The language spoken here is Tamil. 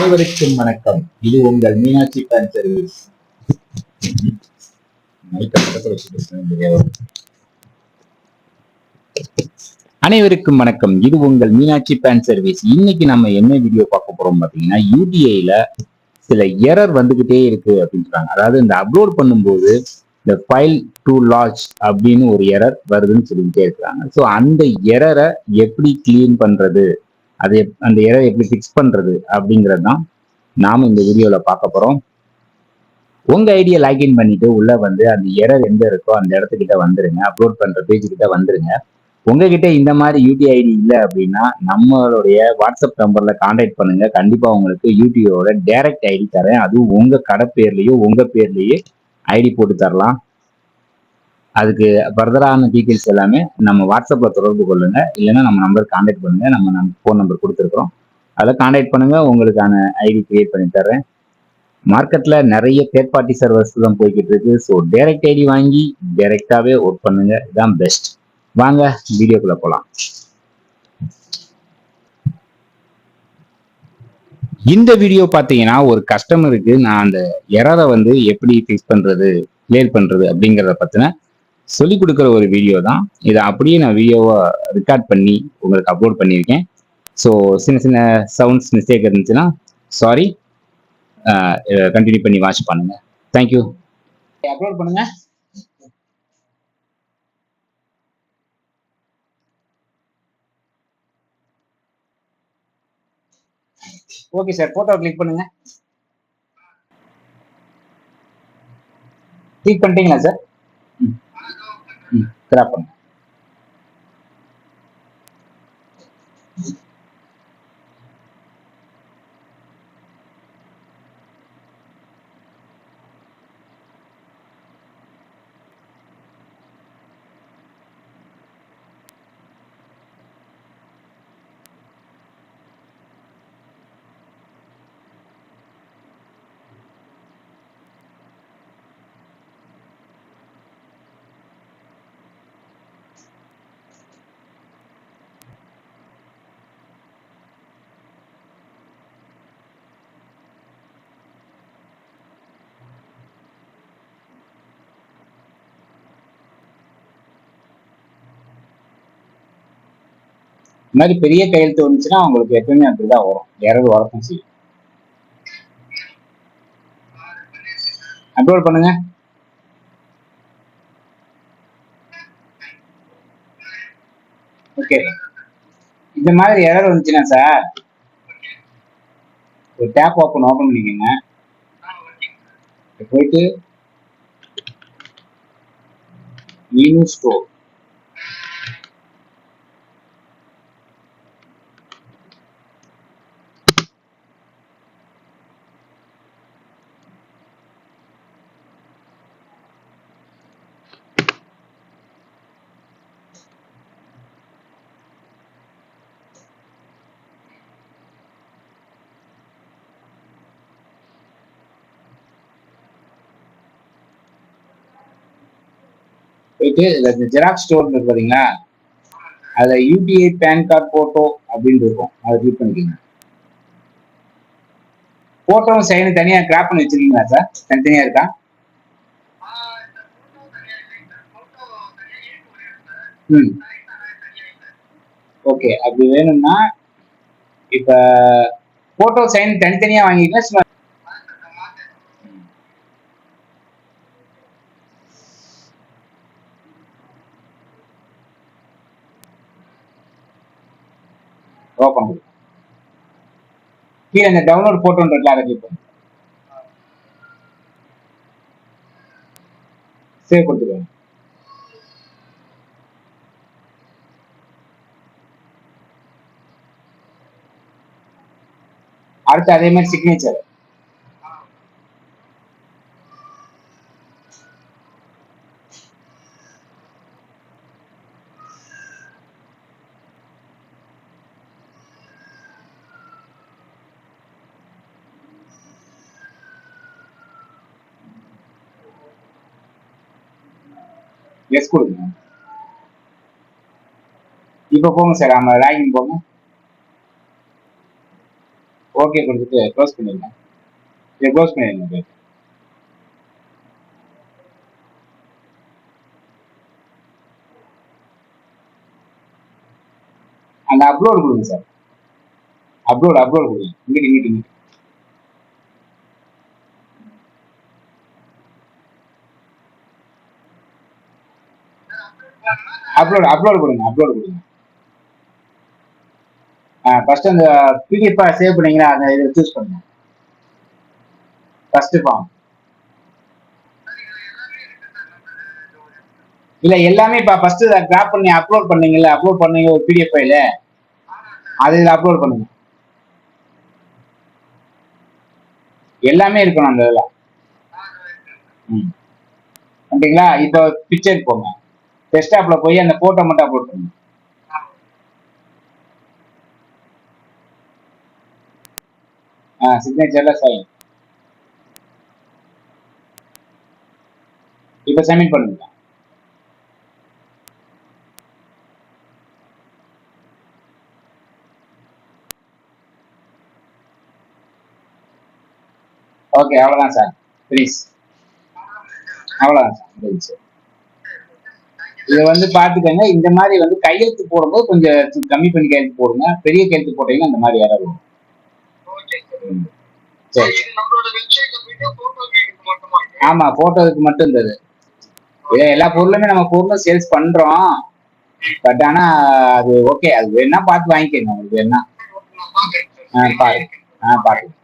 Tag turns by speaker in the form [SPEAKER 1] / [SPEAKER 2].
[SPEAKER 1] அனைவருக்கும் வணக்கம். இது உங்கள் மீனாட்சி பேன் சர்வீஸ். அனைவருக்கும் வணக்கம். இது உங்கள் மீனாட்சி பேன் சர்வீஸ். இன்னைக்கு நம்ம என்ன வீடியோ பார்க்க போறோம் பாத்தீங்கன்னா, யூடிஐல சில எரர் வந்துகிட்டே இருக்கு அப்படின்னு சொல்றாங்க. அதாவது இந்த அப்லோட் பண்ணும்போது இந்த ஃபைல் டு லார்ஜ் அப்படின்னு ஒரு எரர் வருதுன்னு சொல்லிக்கிட்டே இருக்கிறாங்க. ஸோ அந்த எரரை எப்படி கிளீன் பண்றது, அதை அந்த எரரை எப்படி ஃபிக்ஸ் பண்றது அப்படிங்கிறது தான் நாம இந்த வீடியோல பார்க்க போறோம். உங்க ஐடியா லாகின் பண்ணிட்டு உள்ள வந்து அந்த எரர் எங்க இருக்கோ அந்த இடத்துக்கிட்ட வந்துருங்க. அப்லோட் பண்ற பேஜ் கிட்ட வந்துருங்க. உங்ககிட்ட இந்த மாதிரி யூடிஐ ஐடி இல்லை அப்படின்னா நம்மளுடைய வாட்ஸ்அப் நம்பர்ல கான்டாக்ட் பண்ணுங்க. கண்டிப்பா உங்களுக்கு யூடிஐயோட டைரக்ட் ஐடி தரேன். அதுவும் உங்க கடை பேர்லயோ உங்க பேர்லயே ஐடி போட்டு தரலாம். அதுக்கு ஃபர்தரான டீட்டெயில்ஸ் எல்லாமே நம்ம வாட்ஸ்அப்ல தொடர்பு கொள்ளுங்க. இல்லைன்னா நம்ம நம்பர் கான்டாக்ட் பண்ணுங்க. நம்ம ஃபோன் நம்பர் கொடுத்துருக்கோம். அதில் கான்டாக்ட் பண்ணுங்க. உங்களுக்கான ஐடி கிரியேட் பண்ணி தர்றேன். மார்க்கெட்ல நிறைய தேர்ட் பார்ட்டி சர்வர்ஸ் தான் போய்கிட்டு இருக்கு. ஸோ டைரக்ட் ஐடி வாங்கி டைரக்டாவே ஒர்க் பண்ணுங்க. இதுதான் பெஸ்ட். வாங்க வீடியோக்குள்ள போலாம். இந்த வீடியோ பார்த்தீங்கன்னா ஒரு கஸ்டமருக்கு நான் அந்த எரரை வந்து எப்படி ஃபிக்ஸ் பண்றது, கிளியர் பண்றது அப்படிங்கிறத பத்தின சொல்லிக் கொடுக்குற ஒரு வீடியோ தான். இதை அப்படியே நான் வீடியோவை ரெக்கார்ட் பண்ணி உங்களுக்கு அப்லோட் பண்ணியிருக்கேன். ஸோ சின்ன சின்ன சவுண்ட்ஸ் மிஸ்டேக் இருந்துச்சுன்னா சாரி. கண்டினியூ பண்ணி வாட்ச் பண்ணுங்க. தேங்க்யூ. அப்லோட் பண்ணுங்க. ஓகே சார், போட்டோ கிளிக் பண்ணுங்க. கிளிக் பண்ணிட்டீங்களா சார்? கிராப் பண்ணுங்க. இந்த மாதிரி பெரிய கையெழுத்து வந்துச்சுன்னா உங்களுக்கு எப்பவுமே அப்படிதான் வரும். யாராவது வரக்கும் செய்யும். அப்லோட் பண்ணுங்க. ஓகே, இந்த மாதிரி எரர் வந்துச்சுன்னா சார் ஒரு டேப் ஓப்பன் பண்ணிக்கோங்க. போயிட்டு மெனு ஸ்டோர், போயிட்டு ஜெராக்ஸ் ஸ்டோர் இருக்கு பாத்தீங்களா, அதுல யூடிஐ பேன் கார்டு போட்டோ அப்படின்னு இருக்கும். அதை கிளிக் பண்ணிக்கோங்க. போட்டோவும் சைன் தனியா கிராப் பண்ணி வச்சிருக்கீங்களா சார்? தனித்தனியா இருக்கா? ஓகே, அப்படி வேணும்னா இப்ப போட்டோ சைன் தனித்தனியா வாங்கிக்கலாம். ஓப்பன் கீழே இந்த டவுன்லோட் போட்டோன்றதுல அதை கிளிக் பண்ணுங்க. சேவ் கொடுத்துருங்க. அடுத்து அதே மாதிரி சிக்னேச்சர். எஸ் கொடுங்க. இப்ப போங்க சார், நம்ம லாகின் போங்க. ஓகே ஓகே கொடுத்துட்டு க்ளோஸ் பண்ணிடுங்க. இதை க்ளோஸ் பண்ணிடுங்க. அந்த அப்லோட் கொடுங்க சார். அப்லோட் கொடுங்க. இங்கிட்டு அப்லோட் கொடுங்க. ஃபர்ஸ்ட் அந்த பிடிஎஃப் சேவ் பண்ணீங்களா, அந்த இதை சூஸ் பண்ணுங்க. ஃபர்ஸ்ட் ஃபார்ம் இல்ல எல்லாமே இப்ப ஃபர்ஸ்ட் கிராப் பண்ணி அப்லோட் பண்ணீங்க ஒரு பிடிஎஃப் ஃபைல, அது இதில் அப்லோட் பண்ணுங்க. எல்லாமே இருக்கணும் அந்த இதில். ஓகேங்களா? இப்போ பிக்சர் போங்க. டெஸ்க்டாப்ல போய் அந்த போட்டோ மட்டும் அப்லோட் பண்ணுங்க. சிக்னேச்சர்ல சைன். இப்போ சப்மிட் பண்ணுங்க. ஓகே, அவ்வளவுதான் சார். ப்ளீஸ், அவ்வளவுதான் சார். இதை வந்து பாத்துக்கங்க. இந்த மாதிரி வந்து கையெழுத்து போடும்போது கொஞ்சம் கம்மி பண்ணி கையெழுத்து போடுங்க. பெரிய கையெழுத்து போட்டீங்கன்னா அந்த மாதிரி யாராவது வரும். சரி, ஆமா, போட்டோவுக்கு மட்டும் இருந்தது. எல்லா பொருளுமே நம்ம பொருளும் சேல்ஸ் பண்றோம். பட் ஆனா அது ஓகே, அது வேணா பார்த்து வாங்கிக்கோங்க. உங்களுக்கு வேணா பாருங்க. பாருங்க.